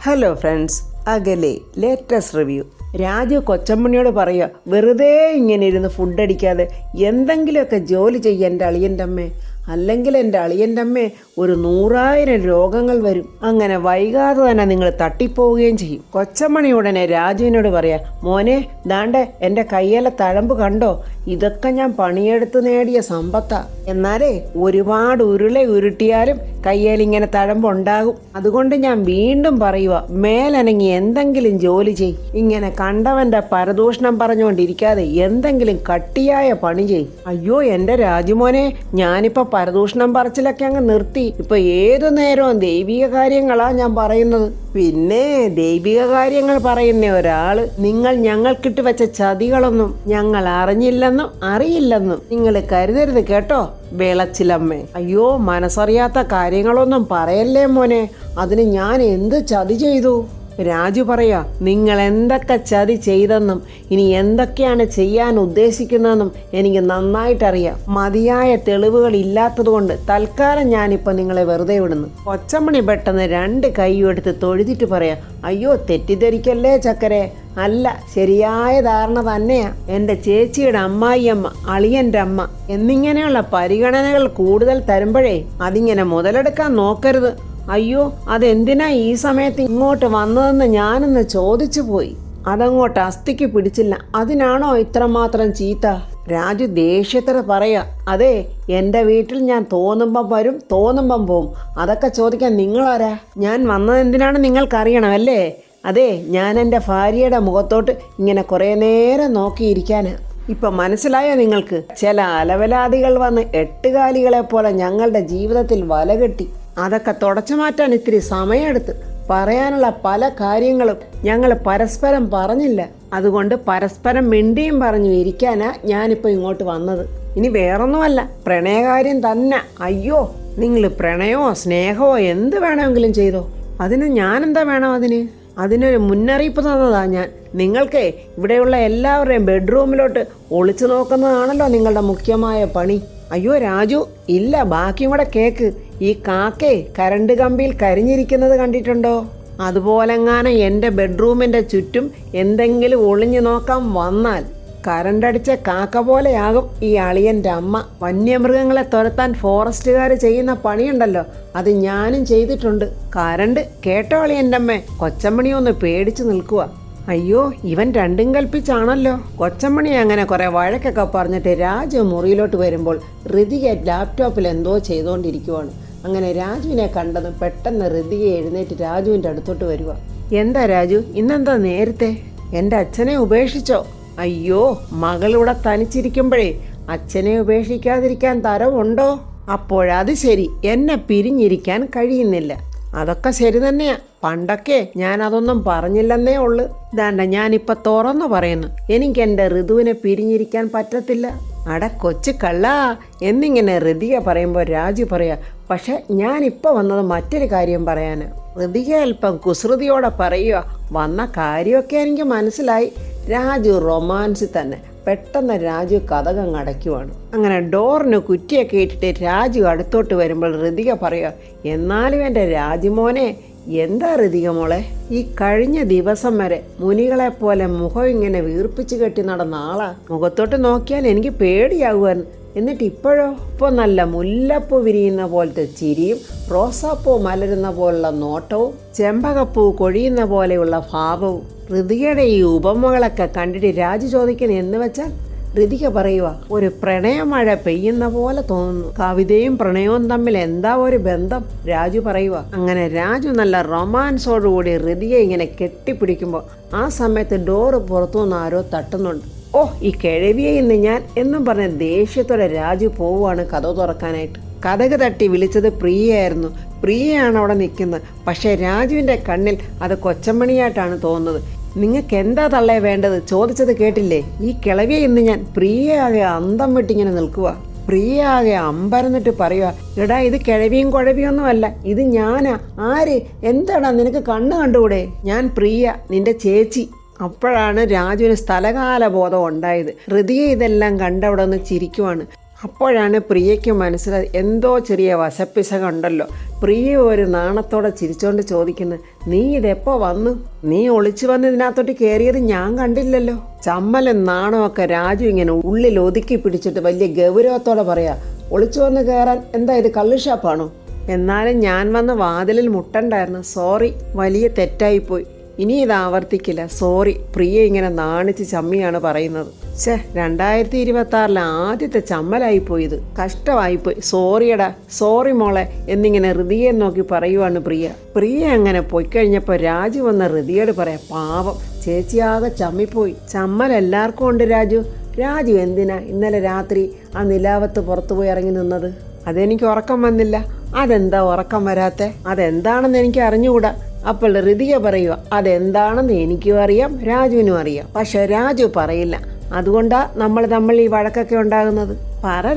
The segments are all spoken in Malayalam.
ഹലോ ഫ്രണ്ട്സ്, അകലെ ലേറ്റസ്റ്റ് റിവ്യൂ. രാജു കൊച്ചമ്മണിയോട് പറയുക, വെറുതെ ഇങ്ങനെ ഇരുന്ന് ഫുഡ് അടിക്കാതെ എന്തെങ്കിലുമൊക്കെ ജോലി ചെയ്യുക എൻ്റെ അളിയൻ്റെ അമ്മേ, അല്ലെങ്കിൽ എൻ്റെ അളിയൻ്റെ അമ്മേ ഒരു 100,000 രോഗങ്ങൾ വരും. അങ്ങനെ വൈകാതെ തന്നെ നിങ്ങൾ തട്ടിപ്പോവുകയും ചെയ്യും. കൊച്ചമ്മണി ഉടനെ രാജുവിനോട് പറയാ, മോനെ ദാണ്ടെ എൻ്റെ കയ്യിലെ തഴമ്പ് കണ്ടോ, ഇതൊക്കെ ഞാൻ പണിയെടുത്ത് നേടിയ സമ്പത്താ. എന്നാലേ ഒരുപാട് ഉരുട്ടിയാലും കയ്യേലിങ്ങനെ തഴമ്പുണ്ടാകും. അതുകൊണ്ട് ഞാൻ വീണ്ടും പറയുക, മേലനങ്ങി എന്തെങ്കിലും ജോലി ചെയ്. ഇങ്ങനെ കണ്ടവന്റെ പരദൂഷണം പറഞ്ഞുകൊണ്ടിരിക്കാതെ എന്തെങ്കിലും കട്ടിയായ പണി ചെയ്. അയ്യോ എൻ്റെ രാജുമോനെ, ഞാനിപ്പോൾ പരദൂഷണം പറച്ചിലൊക്കെ അങ്ങ് നിർത്തി. ഇപ്പൊ ഏതു നേരവും ദൈവിക കാര്യങ്ങളാ ഞാൻ പറയുന്നത്. പിന്നെ ദൈവിക കാര്യങ്ങൾ പറയുന്ന ഒരാള് നിങ്ങൾ ഞങ്ങൾക്കിട്ട് വെച്ച ചതികളൊന്നും ഞങ്ങൾ അറിഞ്ഞില്ലെന്നും അറിയില്ലെന്നും നിങ്ങൾ കരുതരുത് കേട്ടോ വിളച്ചിലമ്മേ. അയ്യോ, മനസ്സറിയാത്ത കാര്യങ്ങളൊന്നും പറയല്ലേ മോനെ, അതിന് ഞാൻ എന്ത് ചതി ചെയ്തു? രാജു പറയാ, നിങ്ങൾ എന്തൊക്കെ ചതി ചെയ്തെന്നും ഇനി എന്തൊക്കെയാണ് ചെയ്യാൻ ഉദ്ദേശിക്കുന്നതെന്നും എനിക്ക് നന്നായിട്ടറിയാം. മതിയായ തെളിവുകൾ ഇല്ലാത്തത് കൊണ്ട് തൽക്കാലം ഞാനിപ്പോൾ നിങ്ങളെ വെറുതെ വിടുന്നു. കൊച്ചമ്മണി പെട്ടെന്ന് 2 കൈയും എടുത്ത് തൊഴുതിട്ട് പറയാ, അയ്യോ തെറ്റിദ്ധരിക്കല്ലേ ചക്കരെ, അല്ല, ശരിയായ ധാരണ തന്നെയാ. എൻ്റെ ചേച്ചിയുടെ അമ്മായിയമ്മ, അളിയൻ്റെ അമ്മ എന്നിങ്ങനെയുള്ള പരിഗണനകൾ കൂടുതൽ തരുമ്പോഴേ അതിങ്ങനെ മുതലെടുക്കാൻ നോക്കരുത്. അയ്യോ, അതെന്തിനാ ഈ സമയത്ത് ഇങ്ങോട്ട് വന്നതെന്ന് ഞാനൊന്ന് ചോദിച്ചു പോയി. അതങ്ങോട്ട് അസ്ഥിക്ക് പിടിച്ചില്ല, അതിനാണോ ഇത്രമാത്രം ചീത്ത? രാജു ദേഷ്യത്തോടെ പറയാ, അതെ, എൻ്റെ വീട്ടിൽ ഞാൻ തോന്നുമ്പം വരും, തോന്നുമ്പം പോവും. അതൊക്കെ ചോദിക്കാൻ നിങ്ങളാരാ? ഞാൻ വന്നതെന്തിനാണ് നിങ്ങൾക്കറിയണം അല്ലേ? അതെ, ഞാൻ എൻ്റെ ഭാര്യയുടെ മുഖത്തോട്ട് ഇങ്ങനെ കുറേ നേരം നോക്കിയിരിക്കാനാ. ഇപ്പം മനസ്സിലായോ നിങ്ങൾക്ക്? ചില അലവലാദികൾ വന്ന് 8 കാലികളെ പോലെ ഞങ്ങളുടെ ജീവിതത്തിൽ വലകെട്ടി. അതൊക്കെ തുടച്ചു മാറ്റാൻ ഇത്തിരി സമയമെടുത്ത്. പറയാനുള്ള പല കാര്യങ്ങളും ഞങ്ങൾ പരസ്പരം പറഞ്ഞില്ല. അതുകൊണ്ട് പരസ്പരം മിണ്ടിയും പറഞ്ഞു ഇരിക്കാനാ ഞാനിപ്പോൾ ഇങ്ങോട്ട് വന്നത്. ഇനി വേറൊന്നുമല്ല, പ്രണയകാര്യം തന്നെ. അയ്യോ, നിങ്ങൾ പ്രണയമോ സ്നേഹമോ എന്ത് വേണമെങ്കിലും ചെയ്തോ, അതിന് ഞാനെന്താ വേണം? അതിനൊരു മുന്നറിയിപ്പ് തന്നതാ ഞാൻ. നിങ്ങൾക്കേ ഇവിടെയുള്ള എല്ലാവരുടെയും ബെഡ്റൂമിലോട്ട് ഒളിച്ചു നോക്കുന്നതാണല്ലോ നിങ്ങളുടെ മുഖ്യമായ പണി. അയ്യോ രാജു, ഇല്ല, ബാക്കിയും കൂടെ കേക്ക്. ഈ കാക്കേ കരണ്ട് കമ്പിയിൽ കരിഞ്ഞിരിക്കുന്നത് കണ്ടിട്ടുണ്ടോ? അതുപോലെങ്ങാനും എൻ്റെ ബെഡ്റൂമിൻ്റെ ചുറ്റും എന്തെങ്കിലും ഒളിഞ്ഞു നോക്കാൻ വന്നാൽ കരണ്ടടിച്ച കാക്ക പോലെയാകും ഈ അളിയൻ്റെ അമ്മ. വന്യമൃഗങ്ങളെ തുരത്താൻ ഫോറസ്റ്റുകാർ ചെയ്യുന്ന പണിയുണ്ടല്ലോ, അത് ഞാനും ചെയ്തിട്ടുണ്ട്. കരണ്ട് കേട്ടോ അളിയൻ്റെ അമ്മേ? കൊച്ചമ്മണി ഒന്ന് പേടിച്ചു നിൽക്കുക. അയ്യോ, ഇവൻ രണ്ടും കൽപ്പിച്ചാണല്ലോ. കൊച്ചമ്മണി അങ്ങനെ കുറെ വഴക്കൊക്കെ പറഞ്ഞിട്ട് രാജു മുറിയിലോട്ട് വരുമ്പോൾ ഋതിക ലാപ്ടോപ്പിൽ എന്തോ ചെയ്തുകൊണ്ടിരിക്കുവാണ്. അങ്ങനെ രാജുവിനെ കണ്ടതും പെട്ടെന്ന് ഋതിക എഴുന്നേറ്റ് രാജുവിൻ്റെ അടുത്തോട്ട് വരിക. എന്താ രാജു, ഇന്നെന്താ നേരത്തെ? എൻ്റെ അച്ഛനെ ഉപേക്ഷിച്ചോ? അയ്യോ, മകളിവിടെ തനിച്ചിരിക്കുമ്പോഴേ അച്ഛനെ ഉപേക്ഷിക്കാതിരിക്കാൻ തരവുണ്ടോ? അപ്പോഴത് ശരി, എന്നെ പിരിഞ്ഞിരിക്കാൻ കഴിയുന്നില്ല. അതൊക്കെ ശരി തന്നെയാ. പണ്ടൊക്കെ ഞാൻ അതൊന്നും പറഞ്ഞില്ലെന്നേ ഉള്ളു. ഇതാണ്ട ഞാനിപ്പോൾ തുറന്നു പറയുന്നു, എനിക്ക് എൻ്റെ ഋതുവിനെ പിരിഞ്ഞിരിക്കാൻ പറ്റത്തില്ല. അട കൊച്ചു കള്ളാ എന്നിങ്ങനെ ഋതിക പറയുമ്പോൾ രാജു പറയാ, പക്ഷെ ഞാനിപ്പോൾ വന്നത് മറ്റൊരു കാര്യം പറയാനാ. ഋതിക അല്പം കുസൃതിയോടെ പറയുക, വന്ന കാര്യമൊക്കെ എനിക്ക് മനസ്സിലായി. രാജു റൊമാൻസിൽ തന്നെ. പെട്ടെന്ന് രാജു കതകങ്ങ് അടയ്ക്കുവാണ്. അങ്ങനെ ഡോറിന് കുറ്റിയൊക്കെ ഇട്ടിട്ട് രാജു അടുത്തോട്ട് വരുമ്പോൾ ഋതിക പറയുക, എന്നാലും എൻ്റെ രാജുമോനെ. എന്താ ഋതിക മോളെ, ഈ കഴിഞ്ഞ ദിവസം വരെ മുനികളെപ്പോലെ മുഖം ഇങ്ങനെ വീർപ്പിച്ച് കെട്ടി നടന്ന ആളാ. മുഖത്തോട്ട് നോക്കിയാൽ എനിക്ക് പേടിയാകുവാൻ. എന്നിട്ട് ഇപ്പോഴോ? ഇപ്പോൾ നല്ല മുല്ലപ്പൂ വിരിയുന്ന പോലത്തെ ചിരിയും റോസാപ്പൂ മലരുന്ന പോലുള്ള നോട്ടവും ചെമ്പകപ്പൂ കൊഴിയുന്ന പോലെയുള്ള ഭാവവും. ഋതികയുടെ ഈ ഉപമകളൊക്കെ കണ്ടിട്ട് രാജു ചോദിക്കുന്നത് എന്ന് വെച്ചാൽ, ഋതിക പറയുക, ഒരു പ്രണയമഴ പെയ്യുന്ന പോലെ തോന്നുന്നു. കവിതയും പ്രണയവും തമ്മിൽ എന്താ ഒരു ബന്ധം? രാജു പറയുക. അങ്ങനെ രാജു നല്ല റൊമാൻസോടുകൂടി ഋതിക ഇങ്ങനെ കെട്ടിപ്പിടിക്കുമ്പോൾ ആ സമയത്ത് ഡോറ് പുറത്തുനിന്ന് ആരോ തട്ടുന്നുണ്ട്. ഓ, ഈ കിഴവിയെ ഇന്ന് ഞാൻ എന്നും പറഞ്ഞ ദേഷ്യത്തോടെ രാജു പോവുകയാണ് കഥ തുറക്കാനായിട്ട്. കഥക് തട്ടി വിളിച്ചത് പ്രിയയായിരുന്നു. പ്രിയയാണ് അവിടെ നിൽക്കുന്നത്. പക്ഷേ രാജുവിൻ്റെ കണ്ണിൽ അത് കൊച്ചമ്മണിയായിട്ടാണ് തോന്നുന്നത്. നിങ്ങൾക്ക് എന്താ തള്ളേ വേണ്ടത്? ചോദിച്ചത് കേട്ടില്ലേ? ഈ കിളവിയെ ഇന്ന് ഞാൻ. പ്രിയയാകെ അന്തം വിട്ടിങ്ങനെ നിൽക്കുക. പ്രിയയാകെ അമ്പരന്നിട്ട് പറയുക, എടാ ഇത് കിഴവിയും കുഴവിയൊന്നുമല്ല, ഇത് ഞാനാ. ആര്? എന്താടാ നിനക്ക് കണ്ണ് കണ്ടുകൂടെ? ഞാൻ പ്രിയ, നിന്റെ ചേച്ചി. അപ്പോഴാണ് രാജുവിന് സ്ഥലകാല ബോധം ഉണ്ടായത്. ഋതിക ഇതെല്ലാം കണ്ടവിടെ ഒന്ന് ചിരിക്കുവാണ്. അപ്പോഴാണ് പ്രിയയ്ക്ക് മനസ്സിലായി എന്തോ ചെറിയ വശപ്പിശകുണ്ടല്ലോ. പ്രിയ ഒരു നാണത്തോടെ ചിരിച്ചോണ്ട് ചോദിക്കുന്നത്, നീ ഇതെപ്പോ വന്നു? നീ ഒളിച്ചു വന്ന് ഇതിനകത്തോട്ട് കയറിയത് ഞാൻ കണ്ടില്ലല്ലോ. ചമ്മലും നാണമൊക്കെ രാജു ഇങ്ങനെ ഉള്ളിൽ ഒതുക്കി പിടിച്ചിട്ട് വലിയ ഗൗരവത്തോടെ പറയാ, ഒളിച്ചു വന്ന് കയറാൻ എന്താ ഇത് കള്ളുഷാപ്പാണോ? എന്നാലും ഞാൻ വന്ന് വാതിലിൽ മുട്ടണ്ടായിരുന്നു, സോറി, വലിയ തെറ്റായിപ്പോയി, ഇനി ഇത് ആവർത്തിക്കില്ല, സോറി. പ്രിയ ഇങ്ങനെ നാണിച്ച് ചമ്മിയാണ് പറയുന്നത്. 2026 ആദ്യത്തെ ചമ്മലായിപ്പോയത്, കഷ്ടമായിപ്പോയി, സോറിയടാ, സോറി മോളെ എന്നിങ്ങനെ ഹൃതിയെ നോക്കി പറയുവാണ് പ്രിയ അങ്ങനെ പോയിക്കഴിഞ്ഞപ്പോൾ രാജു വന്ന ഹൃതിയോട് പറയാം, പാവം ചേച്ചിയാകെ ചമ്മിപ്പോയി. ചമ്മൽ എല്ലാവർക്കും ഉണ്ട് രാജു എന്തിനാ ഇന്നലെ രാത്രി ആ നിലാവത്ത് പുറത്തു പോയി ഇറങ്ങി നിന്നത്? അതെനിക്ക് ഉറക്കം വന്നില്ല. അതെന്താ ഉറക്കം വരാത്തെ? അതെന്താണെന്ന് എനിക്ക് അറിഞ്ഞുകൂടാ. അപ്പോൾ ഹൃതിക പറയുക, അതെന്താണെന്ന് എനിക്കും അറിയാം, രാജുവിനും അറിയാം, പക്ഷെ രാജു പറയില്ല. അതുകൊണ്ടാ നമ്മൾ ഈ വഴക്കൊക്കെ ഉണ്ടാകുന്നത്. പറ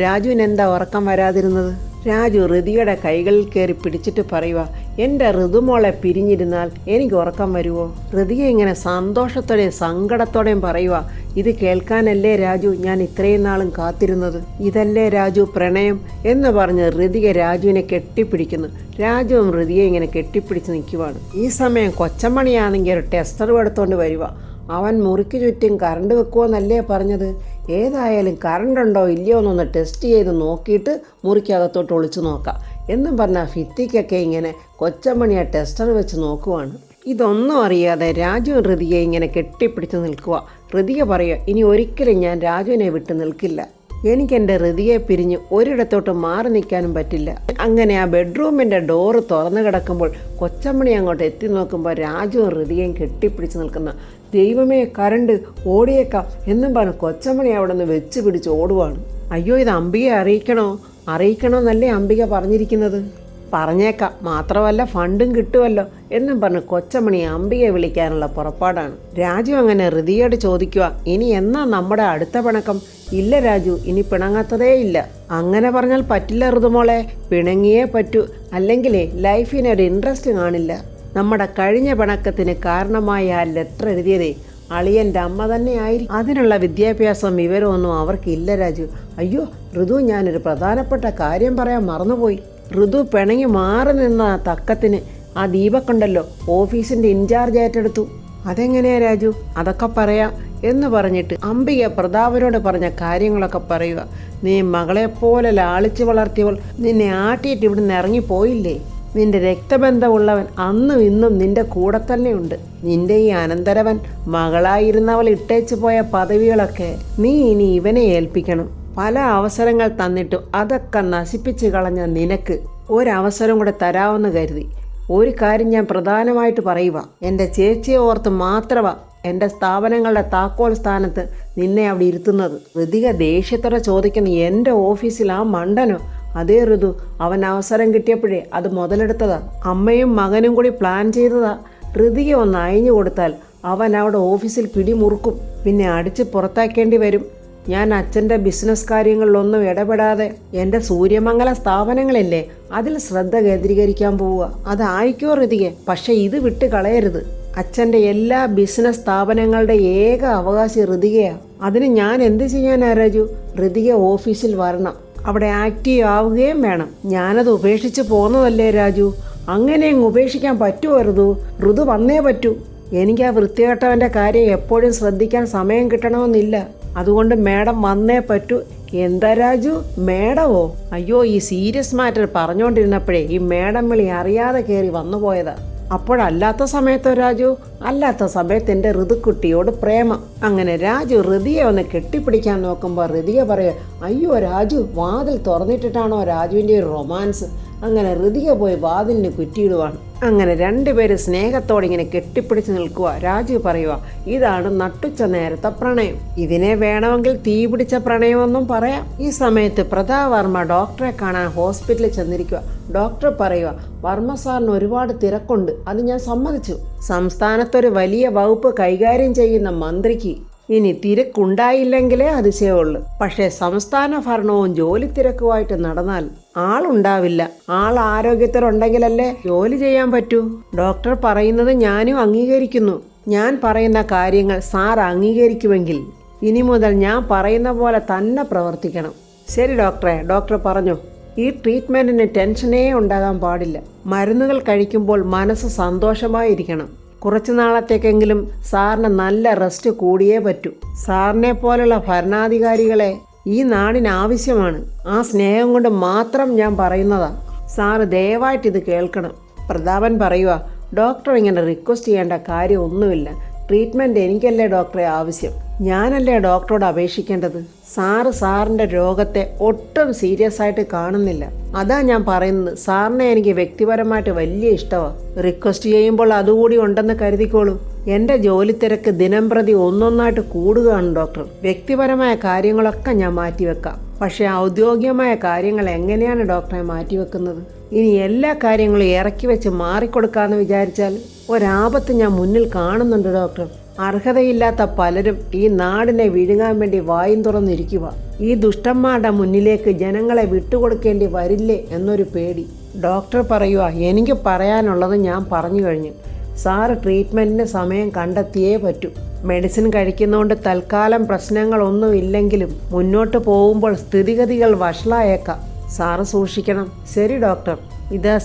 രാജുവിന് എന്താ ഉറക്കം വരാതിരുന്നത്? രാജു ഹൃതിയുടെ കൈകളിൽ കയറി പിടിച്ചിട്ട് പറയുക, എൻ്റെ ഋതുമോളെ പിരിഞ്ഞിരുന്നാൽ എനിക്ക് ഉറക്കം വരുമോ? ഹൃതിക ഇങ്ങനെ സന്തോഷത്തോടെയും സങ്കടത്തോടെയും പറയുക, ഇത് കേൾക്കാനല്ലേ രാജു ഞാൻ ഇത്രയും നാളും കാത്തിരുന്നത്, ഇതല്ലേ രാജു പ്രണയം എന്ന് പറഞ്ഞ് ഹൃതിക രാജുവിനെ കെട്ടിപ്പിടിക്കുന്നു. രാജുവും ഹൃതിയെ ഇങ്ങനെ കെട്ടിപ്പിടിച്ച് നിൽക്കുവാണ്. ഈ സമയം കൊച്ചമണിയാണെങ്കിൽ ഒരു ടെസ്റ്റർ എടുത്തോണ്ട് വരിക. അവൻ മുറിക്ക് ചുറ്റും കറണ്ട് വെക്കുമെന്നല്ലേ പറഞ്ഞത്? ഏതായാലും കറണ്ട് ഉണ്ടോ ഇല്ലയോ എന്നൊന്ന് ടെസ്റ്റ് ചെയ്ത് നോക്കിയിട്ട് മുറിക്കകത്തോട്ട് ഒളിച്ചു നോക്കാം എന്നും പറഞ്ഞാൽ ഭിത്തിക്കൊക്കെ ഇങ്ങനെ കൊച്ചമണിയെ ടെസ്റ്റർ വെച്ച് നോക്കുവാണ്. ഇതൊന്നും അറിയാതെ രാജുവും ഹൃതിയെ ഇങ്ങനെ കെട്ടിപ്പിടിച്ച് നിൽക്കുക. ഹൃതിക പറയുക, ഇനി ഒരിക്കലും ഞാൻ രാജുവിനെ വിട്ട് നിൽക്കില്ല, എനിക്കെൻ്റെ ഹൃതിയെ പിരിഞ്ഞ് ഒരിടത്തോട്ട് മാറി നിൽക്കാനും പറ്റില്ല. അങ്ങനെ ആ ബെഡ്റൂമിൻ്റെ ഡോറ് തുറന്നു കിടക്കുമ്പോൾ കൊച്ചമ്മണി അങ്ങോട്ട് എത്തി നോക്കുമ്പോൾ രാജുവും ഹൃതിയെയും കെട്ടിപ്പിടിച്ച് നിൽക്കുന്ന, ദൈവമേ കരണ്ട്, ഓടിയേക്കാം എന്നും പറഞ്ഞ് കൊച്ചമ്മണി അവിടെ നിന്ന് വെച്ച് പിടിച്ച് ഓടുവാണ്. അയ്യോ, ഇത് അംബികയെ അറിയിക്കണമെന്നല്ലേ അംബിക പറഞ്ഞിരിക്കുന്നത്? പറഞ്ഞേക്കാം, മാത്രമല്ല ഫണ്ടും കിട്ടുമല്ലോ എന്നും പറഞ്ഞ് കൊച്ചമണി അംബികയെ വിളിക്കാനുള്ള പുറപ്പാടാണ്. രാജു അങ്ങനെ ഹൃതിയോട് ചോദിക്കുക, ഇനി എന്നാ നമ്മുടെ അടുത്ത പിണക്കം? ഇല്ല രാജു, ഇനി പിണങ്ങാത്തതേ ഇല്ല. അങ്ങനെ പറഞ്ഞാൽ പറ്റില്ല ഋതുമോളെ, പിണങ്ങിയേ പറ്റൂ, അല്ലെങ്കിലേ ലൈഫിനൊരു ഇൻട്രസ്റ്റ് കാണില്ല. നമ്മുടെ കഴിഞ്ഞ പിണക്കത്തിന് കാരണമായ ആ ലെറ്റർ എഴുതിയതേ അളിയൻ്റെ അമ്മ തന്നെ ആയിരിക്കും. അതിനുള്ള വിദ്യാഭ്യാസം വിവരമൊന്നും അവർക്കില്ല രാജു. അയ്യോ ഋതു, ഞാനൊരു പ്രധാനപ്പെട്ട കാര്യം പറയാൻ മറന്നുപോയി. ഋതു പിണങ്ങി മാറി നിന്ന തക്കത്തിന് ആ ദീപക്കുണ്ടല്ലോ ഓഫീസിൻ്റെ ഇൻചാർജ് ഏറ്റെടുത്തു. അതെങ്ങനെയാ രാജു? അതൊക്കെ പറയാം എന്ന് പറഞ്ഞിട്ട് അംബിക പ്രതാപനോട് പറഞ്ഞ കാര്യങ്ങളൊക്കെ പറയുക. നീ മകളെപ്പോലെ ലാളിച്ച് വളർത്തിയവൾ നിന്നെ ആട്ടിയിട്ട് ഇവിടുന്ന് ഇറങ്ങിപ്പോയില്ലേ? നിന്റെ രക്തബന്ധമുള്ളവൻ അന്നും ഇന്നും നിന്റെ കൂടെ തന്നെയുണ്ട്. നിന്റെ ഈ അനന്തരവൻ മകളായിരുന്നവൾ ഇട്ടേച്ചു പോയ പദവികളൊക്കെ നീ ഇനി ഇവനെ ഏൽപ്പിക്കണം. പല അവസരങ്ങൾ തന്നിട്ടും അതൊക്കെ നശിപ്പിച്ച് കളഞ്ഞ നിനക്ക് ഒരവസരം കൂടെ തരാമെന്ന് കരുതി. ഒരു കാര്യം ഞാൻ പ്രധാനമായിട്ട് പറയുക, എൻ്റെ ചേച്ചിയെ ഓർത്ത് മാത്രമാ എൻ്റെ സ്ഥാപനങ്ങളുടെ താക്കോൽ സ്ഥാനത്ത് നിന്നെ അവിടെ ഇരുത്തുന്നത്. ഹൃതിക ദേഷ്യത്തോടെ ചോദിക്കുന്ന, എൻ്റെ ഓഫീസിൽ ആ മണ്ടനോ? അതേ ഋതു, അവൻ അവസരം കിട്ടിയപ്പോഴേ അത് മുതലെടുത്തതാ. അമ്മയും മകനും കൂടി പ്ലാൻ ചെയ്തതാ. ഹൃതിക ഒന്ന് അയഞ്ഞു കൊടുത്താൽ അവൻ അവിടെ ഓഫീസിൽ പിടിമുറുക്കും, പിന്നെ അടിച്ച് പുറത്താക്കേണ്ടി വരും. ഞാൻ അച്ഛൻ്റെ ബിസിനസ് കാര്യങ്ങളിലൊന്നും ഇടപെടാതെ എൻ്റെ സൂര്യമംഗല സ്ഥാപനങ്ങളില്ലേ അതിൽ ശ്രദ്ധ കേന്ദ്രീകരിക്കാൻ പോവുക. അതായിക്കോ ഹൃതികെ, പക്ഷെ ഇത് വിട്ട് കളയരുത്. അച്ഛൻ്റെ എല്ലാ ബിസിനസ് സ്ഥാപനങ്ങളുടെ ഏക അവകാശി ഹൃതികയാണ്. അതിന് ഞാൻ എന്ത് ചെയ്യാനാ രാജു? ഹൃതിക ഓഫീസിൽ വരണം, അവിടെ ആക്റ്റീവ് ആവുകയും വേണം. ഞാനത് ഉപേക്ഷിച്ച് പോന്നതല്ലേ രാജു? അങ്ങനെയും ഉപേക്ഷിക്കാൻ പറ്റുമോ ഋതു വന്നേ പറ്റൂ. എനിക്ക് ആ വൃത്തികെട്ടവൻ്റെ കാര്യം എപ്പോഴും ശ്രദ്ധിക്കാൻ സമയം കിട്ടണമെന്നില്ല. അതുകൊണ്ട് മേഡം വന്നേ പറ്റൂ. എന്താ രാജു, മേഡമോ? അയ്യോ, ഈ സീരിയസ് മാറ്റർ പറഞ്ഞുകൊണ്ടിരുന്നപ്പോഴേ ഈ മേഡം വിളി അറിയാതെ കയറി വന്നു പോയതാ. അപ്പോഴല്ലാത്ത സമയത്തോ രാജു? അല്ലാത്ത സമയത്ത് എൻ്റെ ഋതുക്കുട്ടിയോട് പ്രേമം. അങ്ങനെ രാജു ഹൃതിയെ ഒന്ന് കെട്ടിപ്പിടിക്കാൻ നോക്കുമ്പോൾ ഹൃതിക പറയുക, അയ്യോ രാജു, വാതിൽ തുറന്നിട്ടിട്ടാണോ രാജുവിൻ്റെ ഒരു റൊമാൻസ്? അങ്ങനെ ഹൃതിക പോയി വാതിലിന് കുറ്റിയിടുവാണ്. അങ്ങനെ രണ്ടുപേരും സ്നേഹത്തോടെ ഇങ്ങനെ കെട്ടിപ്പിടിച്ച് നിൽക്കുക. രാജു പറയുക, ഇതാണ് നട്ടുച്ച നേരത്തെ പ്രണയം. ഇതിനെ വേണമെങ്കിൽ തീ പിടിച്ച പ്രണയമെന്നും പറയാം. ഈ സമയത്ത് പ്രതാപ് വർമ്മ ഡോക്ടറെ കാണാൻ ഹോസ്പിറ്റലിൽ ചെന്നിരിക്കുക. ഡോക്ടർ പറയുക, വർമ്മ സാറിന് ഒരുപാട് തിരക്കുണ്ട്, അത് ഞാൻ സമ്മതിച്ചു. സംസ്ഥാനത്തൊരു വലിയ വകുപ്പ് കൈകാര്യം ചെയ്യുന്ന മന്ത്രിക്ക് ഇനി തിരക്കുണ്ടായില്ലെങ്കിലേ അതിശയമുള്ളൂ. പക്ഷേ സംസ്ഥാന ഭരണവും ജോലി തിരക്കുമായിട്ട് നടന്നാൽ ആളുണ്ടാവില്ല. ആൾ ആരോഗ്യത്തിലുണ്ടെങ്കിലല്ലേ ജോലി ചെയ്യാൻ പറ്റൂ. ഡോക്ടർ പറയുന്നത് ഞാനും അംഗീകരിക്കുന്നു. ഞാൻ പറയുന്ന കാര്യങ്ങൾ സാർ അംഗീകരിക്കുമെങ്കിൽ ഇനി മുതൽ ഞാൻ പറയുന്ന പോലെ തന്നെ പ്രവർത്തിക്കണം. ശരി ഡോക്ടറെ, ഡോക്ടർ പറഞ്ഞു. ഈ ട്രീറ്റ്മെൻറ്റിന് ടെൻഷനേ ഉണ്ടാകാൻ പാടില്ല. മരുന്നുകൾ കഴിക്കുമ്പോൾ മനസ്സ് സന്തോഷമായിരിക്കണം. കുറച്ച് നാളത്തേക്കെങ്കിലും സാറിന് നല്ല റെസ്റ്റ് കൂടിയേ പറ്റൂ. സാറിനെ പോലുള്ള ഭരണാധികാരികളെ ഈ നാടിന് ആവശ്യമാണ്. ആ സ്നേഹം കൊണ്ട് മാത്രം ഞാൻ പറയുന്നതാ. സാറ് ദയവായിട്ട് ഇത് കേൾക്കണം. പ്രതാപൻ പറയുക, ഡോക്ടർ ഇങ്ങനെ റിക്വസ്റ്റ് ചെയ്യേണ്ട കാര്യമൊന്നുമില്ല. ട്രീറ്റ്മെൻറ്റ് എനിക്കല്ലേ ഡോക്ടറെ ആവശ്യം, ഞാനല്ലേ ഡോക്ടറോട് അപേക്ഷിക്കേണ്ടത്. സാറിൻ്റെ രോഗത്തെ ഒട്ടും സീരിയസ് ആയിട്ട് കാണുന്നില്ല. അതാ ഞാൻ പറയുന്നത്. സാറിനെ എനിക്ക് വ്യക്തിപരമായിട്ട് വലിയ ഇഷ്ടമാണ്. റിക്വസ്റ്റ് ചെയ്യുമ്പോൾ അതുകൂടി ഉണ്ടെന്ന് കരുതിക്കോളൂ. എൻ്റെ ജോലി തിരക്ക് ദിനം പ്രതി ഒന്നൊന്നായിട്ട് കൂടുകയാണ് ഡോക്ടർ. വ്യക്തിപരമായ കാര്യങ്ങളൊക്കെ ഞാൻ മാറ്റിവെക്കാം. പക്ഷേ ഔദ്യോഗികമായ കാര്യങ്ങൾ എങ്ങനെയാണ് ഡോക്ടറെ മാറ്റിവെക്കുന്നത്? ഇനി എല്ലാ കാര്യങ്ങളും ഇറക്കി വെച്ച് മാറിക്കൊടുക്കാമെന്ന് വിചാരിച്ചാൽ ഒരാപത്ത് ഞാൻ മുന്നിൽ കാണുന്നുണ്ട് ഡോക്ടർ. അർഹതയില്ലാത്ത പലരും ഈ നാടിനെ വിഴുങ്ങാൻ വേണ്ടി വായും തുറന്നിരിക്കുക. ഈ ദുഷ്ടന്മാരുടെ മുന്നിലേക്ക് ജനങ്ങളെ വിട്ടുകൊടുക്കേണ്ടി വരില്ലേ എന്നൊരു പേടി. ഡോക്ടർ പറയുക, എനിക്ക് പറയാനുള്ളത് ഞാൻ പറഞ്ഞു കഴിഞ്ഞു. സാറ് ട്രീറ്റ്മെൻറ്റിന് സമയം കണ്ടെത്തിയേ പറ്റൂ. മെഡിസിൻ കഴിക്കുന്നതുകൊണ്ട് തൽക്കാലം പ്രശ്നങ്ങളൊന്നും ഇല്ലെങ്കിലും മുന്നോട്ട് പോകുമ്പോൾ സ്ഥിതിഗതികൾ വഷളായേക്കാം. സാറ് സൂക്ഷിക്കണം. ശരി ഡോക്ടർ. ഇതാ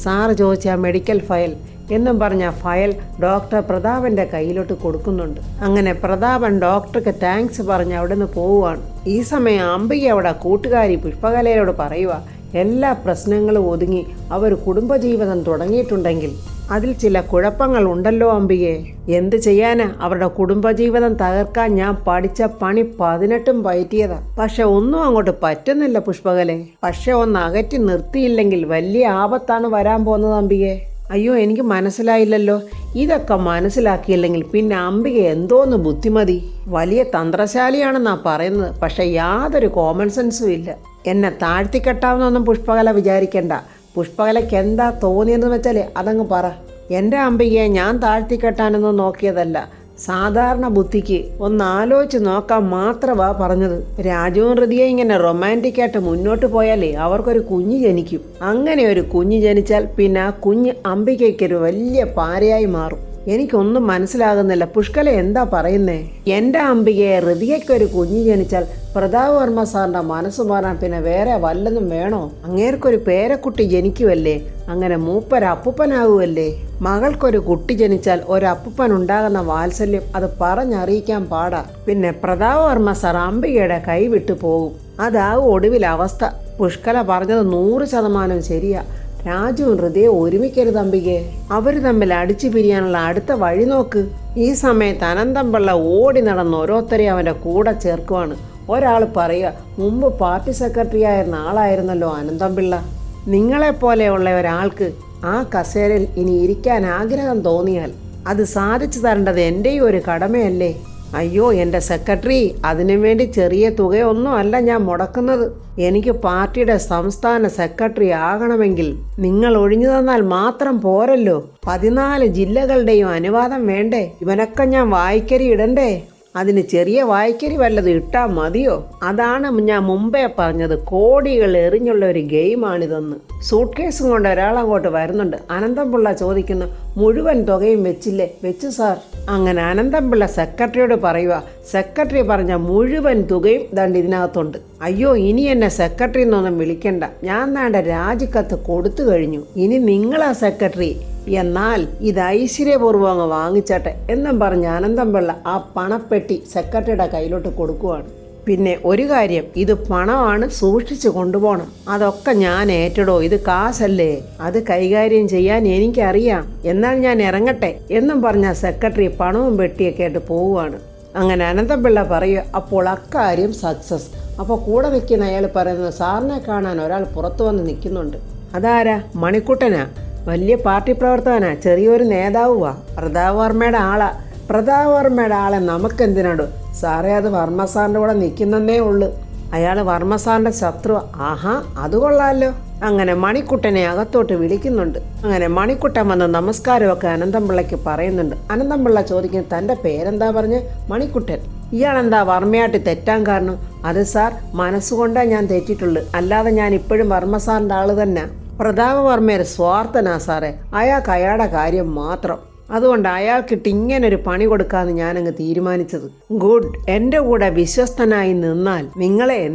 സാറ് ചോദിച്ച മെഡിക്കൽ ഫയൽ എന്നും പറഞ്ഞ ഫയൽ ഡോക്ടർ പ്രതാപൻ്റെ കയ്യിലോട്ട് കൊടുക്കുന്നുണ്ട്. അങ്ങനെ പ്രതാപൻ ഡോക്ടർക്ക് താങ്ക്സ് പറഞ്ഞ് അവിടെ നിന്ന് പോവുകയാണ്. ഈ സമയം അംബിക അവിടെ കൂട്ടുകാരി പുഷ്പകലയോട് പറയുക, എല്ലാ പ്രശ്നങ്ങളും ഒതുങ്ങി അവർ കുടുംബജീവിതം തുടങ്ങിയിട്ടുണ്ടെങ്കിൽ അതിൽ ചില കുഴപ്പങ്ങൾ ഉണ്ടല്ലോ അംബികയെ. എന്ത് ചെയ്യാനാ, അവരുടെ കുടുംബജീവിതം തകർക്കാൻ ഞാൻ പഠിച്ച പണി 18 പയറ്റിയതാ. പക്ഷെ ഒന്നും അങ്ങോട്ട് പറ്റുന്നില്ല പുഷ്പകലെ. പക്ഷെ ഒന്ന് അകറ്റി നിർത്തിയില്ലെങ്കിൽ വലിയ ആപത്താണ് വരാൻ പോകുന്നത് അംബികയെ. അയ്യോ, എനിക്ക് മനസ്സിലായില്ലല്ലോ. ഇതൊക്കെ മനസ്സിലാക്കിയില്ലെങ്കിൽ പിന്നെ അംബിക എന്തോന്ന് ബുദ്ധിമതി. വലിയ തന്ത്രശാലിയാണെന്നാ പറയുന്നത്. പക്ഷെ യാതൊരു കോമൺ സെൻസും ഇല്ല. എന്നെ താഴ്ത്തിക്കെട്ടാവുന്നൊന്നും പുഷ്പകല വിചാരിക്കണ്ട. പുഷ്പകലയ്ക്ക് എന്താ തോന്നിയെന്ന് വെച്ചാൽ അതങ്ങ് പറ. എൻ്റെ അംബികയെ ഞാൻ താഴ്ത്തിക്കെട്ടാനൊന്നും നോക്കിയതല്ല. സാധാരണ ബുദ്ധിക്ക് ഒന്ന് ആലോചിച്ച് നോക്കാൻ മാത്രമാ പറഞ്ഞത്. രാജുവും ഹൃദയ ഇങ്ങനെ റൊമാൻറ്റിക്കായിട്ട് മുന്നോട്ട് പോയാലേ അവർക്കൊരു കുഞ്ഞ് ജനിക്കും. അങ്ങനെ ഒരു കുഞ്ഞ് ജനിച്ചാൽ പിന്നെ ആ കുഞ്ഞ് അംബികയ്ക്കൊരു വലിയ പാരയായി മാറും. എനിക്കൊന്നും മനസ്സിലാകുന്നില്ല. പുഷ്കല എന്താ പറയുന്നേ? എൻ്റെ അംബികയെ ഹൃദയക്കൊരു കുഞ്ഞ് ജനിച്ചാൽ പ്രതാപ് വർമ്മ സാറിൻ്റെ മനസ്സ് മാറാൻ പിന്നെ വേറെ വല്ലതും വേണോ? അങ്ങേർക്കൊരു പേരക്കുട്ടി ജനിക്കുമല്ലേ, അങ്ങനെ മൂപ്പരപ്പൂപ്പനാകുമല്ലേ. മകൾക്കൊരു കുട്ടി ജനിച്ചാൽ ഒരപ്പൂപ്പൻ ഉണ്ടാകുന്ന വാത്സല്യം അത് പറഞ്ഞറിയിക്കാൻ പാടാ. പിന്നെ പ്രതാപ് വർമ്മ സാർ അംബികയുടെ കൈ വിട്ടു പോകും. അതാകും ഒടുവിൽ അവസ്ഥ. പുഷ്കല പറഞ്ഞത് 100% ശരിയാ. രാജുവും ഹൃദയം ഒരുമിക്കരുത് അംബികയെ. അവർ തമ്മിൽ അടിച്ചു പിരിയാനുള്ള അടുത്ത വഴി നോക്ക്. ഈ സമയത്ത് അനന്തംപിള്ള ഓടി നടന്ന് ഓരോരുത്തരെ അവൻ്റെ കൂടെ ചേർക്കുവാണ്. ഒരാൾ പറയുക, മുമ്പ് പാർട്ടി സെക്രട്ടറി ആയിരുന്ന ആളായിരുന്നല്ലോ അനന്തംപിള്ള. നിങ്ങളെപ്പോലെയുള്ള ഒരാൾക്ക് ആ കസേരയിൽ ഇനി ഇരിക്കാൻ ആഗ്രഹം തോന്നിയാൽ അത് സാധിച്ചു തരേണ്ടത് എൻ്റെയും ഒരു കടമയല്ലേ? അയ്യോ എൻ്റെ സെക്രട്ടറി, അതിനു വേണ്ടി ചെറിയ തുകയൊന്നും അല്ല ഞാൻ മുടക്കുന്നത്. എനിക്ക് പാർട്ടിയുടെ സംസ്ഥാന സെക്രട്ടറി ആകണമെങ്കിൽ നിങ്ങൾ ഒഴിഞ്ഞു തന്നാൽ മാത്രം പോരല്ലോ. 14 ജില്ലകളുടെയും അനുവാദം വേണ്ടേ? ഇവനൊക്കെ ഞാൻ വായിക്കരി ഇടണ്ടേ? അതിന് ചെറിയ വായിക്കരി വല്ലതും ഇട്ടാൽ മതിയോ? അതാണ് ഞാൻ മുമ്പേ പറഞ്ഞത്, കോടികൾ എറിഞ്ഞുള്ള ഒരു ഗെയിമാണിതെന്ന്. സൂട്ട് കേസും കൊണ്ട് ഒരാളങ്ങോട്ട് വരുന്നുണ്ട്. അനന്തംപിള്ള ചോദിക്കുന്നു, മുഴുവൻ തുകയും വെച്ചില്ലേ? വെച്ചു സാർ. അങ്ങനെ അനന്തംപിള്ള സെക്രട്ടറിയോട് പറയുക, സെക്രട്ടറി പറഞ്ഞ മുഴുവൻ തുകയും ദണ്ട് ഇതിനകത്തുണ്ട്. അയ്യോ, ഇനി എന്നെ സെക്രട്ടറി എന്നൊന്നും വിളിക്കണ്ട. ഞാൻ വേണ്ട രാജിക്കത്ത് കൊടുത്തു കഴിഞ്ഞു. ഇനി നിങ്ങളാ സെക്രട്ടറി. എന്നാൽ ഇത് ഐശ്വര്യപൂർവ്വം അങ്ങ് വാങ്ങിച്ചട്ടെ എന്നും പറഞ്ഞ് അനന്തംപിള്ള ആ പണപ്പെട്ടി സെക്രട്ടറിയുടെ കയ്യിലോട്ട് കൊടുക്കുവാണ്. പിന്നെ ഒരു കാര്യം, ഇത് പണമാണ്, സൂക്ഷിച്ചു കൊണ്ടുപോകണം. അതൊക്കെ ഞാൻ ഏറ്റെടോ, ഇത് കാശല്ലേ, അത് കൈകാര്യം ചെയ്യാൻ എനിക്കറിയാം. എന്നാൽ ഞാൻ ഇറങ്ങട്ടെ എന്നും പറഞ്ഞ സെക്രട്ടറി പണവും പെട്ടിയൊക്കെ ആയിട്ട് പോവുകയാണ്. അങ്ങനെ അനന്തംപിള്ള പറയുക, അപ്പോൾ അക്കാര്യം സക്സസ്. അപ്പോൾ കൂടെ നിൽക്കുന്ന അയാൾ പറയുന്നത്, സാറിനെ കാണാൻ ഒരാൾ പുറത്തു വന്ന് നിൽക്കുന്നുണ്ട്. അതാരാ? മണിക്കുട്ടനാ. വലിയ പാർട്ടി പ്രവർത്തകനാ, ചെറിയൊരു നേതാവുവാ. പ്രതാപ് വർമ്മയുടെ ആളാ. പ്രതാപ് വർമ്മയുടെ ആളെ നമുക്കെന്തിനാടോ സാറേ? അത് വർമ്മ സാറിൻ്റെ കൂടെ നിൽക്കുന്നതേ ഉള്ളു. അയാൾ വർമ്മ സാറിൻ്റെ ശത്രു. ആഹാ, അത് കൊള്ളാമല്ലോ. അങ്ങനെ മണിക്കുട്ടനെ അകത്തോട്ട് വിളിക്കുന്നുണ്ട്. അങ്ങനെ മണിക്കുട്ടൻ വന്ന് നമസ്കാരമൊക്കെ അനന്തംപിള്ളയ്ക്ക് പറയുന്നുണ്ട്. അനന്തംപിള്ള ചോദിക്കുന്നത്, തൻ്റെ പേരെന്താ പറഞ്ഞ്? മണിക്കുട്ടൻ. ഇയാളെന്താ വർമ്മയായിട്ട് തെറ്റാൻ കാരണം? അത് സാർ, മനസ്സുകൊണ്ടാണ് ഞാൻ തെറ്റിട്ടുള്ളൂ, അല്ലാതെ ഞാൻ ഇപ്പോഴും വർമ്മ സാറിൻ്റെ ആൾ തന്നെ. പ്രതാപ വർമ്മയുടെ സ്വാർത്ഥനാ സാറേ. അയാൾക്ക് അയാളുടെ കാര്യം മാത്രം. അതുകൊണ്ട് അയാൾക്കിട്ട് ഇങ്ങനൊരു പണി കൊടുക്കാമെന്ന് ഞാനങ്ങ് തീരുമാനിച്ചത്. ഗുഡ്. എൻ്റെ കൂടെ വിശ്വസ്തനായി നിന്നാൽ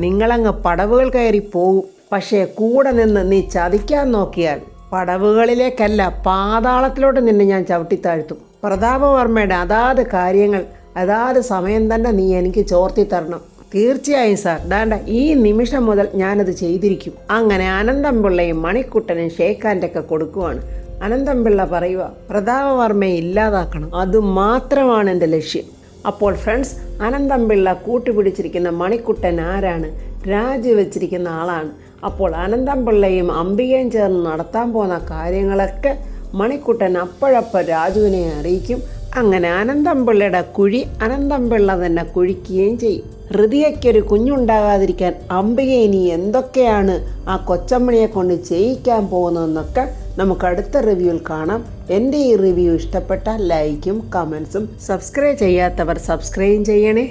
നിങ്ങളങ്ങ് പടവുകൾ കയറി പോകും. പക്ഷേ കൂടെ നിന്ന് നീ ചതിക്കാൻ നോക്കിയാൽ പടവുകളിലേക്കല്ല, പാതാളത്തിലോട്ട് നിന്നെ ഞാൻ ചവിട്ടിത്താഴ്ത്തും. പ്രതാപവർമ്മയുടെ അതാത് കാര്യങ്ങൾ അതാത് സമയം തന്നെ നീ എനിക്ക് ചോർത്തി തരണം. തീർച്ചയായും സാർ. ദാണ്ട ഈ നിമിഷം മുതൽ ഞാനത് ചെയ്തിരിക്കും. അങ്ങനെ അനന്തംപിള്ളയും മണിക്കുട്ടനും ഷേക്കാൻ്റെയൊക്കെ കൊടുക്കുവാണ്. അനന്തംപിള്ള പറയുക, പ്രതാപവർമ്മയെ ഇല്ലാതാക്കണം, അതുമാത്രമാണ് എൻ്റെ ലക്ഷ്യം. അപ്പോൾ ഫ്രണ്ട്സ്, അനന്തംപിള്ള കൂട്ടുപിടിച്ചിരിക്കുന്ന മണിക്കുട്ടൻ ആരാണ്? രാജിവെച്ചിരിക്കുന്ന ആളാണ്. അപ്പോൾ അനന്തംപിള്ളയും അംബികയും ചേർന്ന് നടത്താൻ പോകുന്ന കാര്യങ്ങളൊക്കെ മണിക്കുട്ടൻ അപ്പോഴപ്പോൾ രാജുവിനെ അറിയിക്കും. അങ്ങനെ അനന്തംപിള്ളയുടെ കുഴി അനന്തംപിള്ള തന്നെ കുഴിക്കുകയും ചെയ്യും. ഹൃദയയ്ക്കൊരു കുഞ്ഞുണ്ടാകാതിരിക്കാൻ അംബിക ഇനി എന്തൊക്കെയാണ് ആ കൊച്ചമ്മണിയെ കൊണ്ട് ചെയ്യിക്കാൻ പോകുന്നതെന്നൊക്കെ നമുക്ക് അടുത്ത റിവ്യൂവിൽ കാണാം. എൻ്റെ ഈ റിവ്യൂ ഇഷ്ടപ്പെട്ടാൽ ലൈക്കും കമൻസും, സബ്സ്ക്രൈബ് ചെയ്യാത്തവർ സബ്സ്ക്രൈബ് ചെയ്യണേ.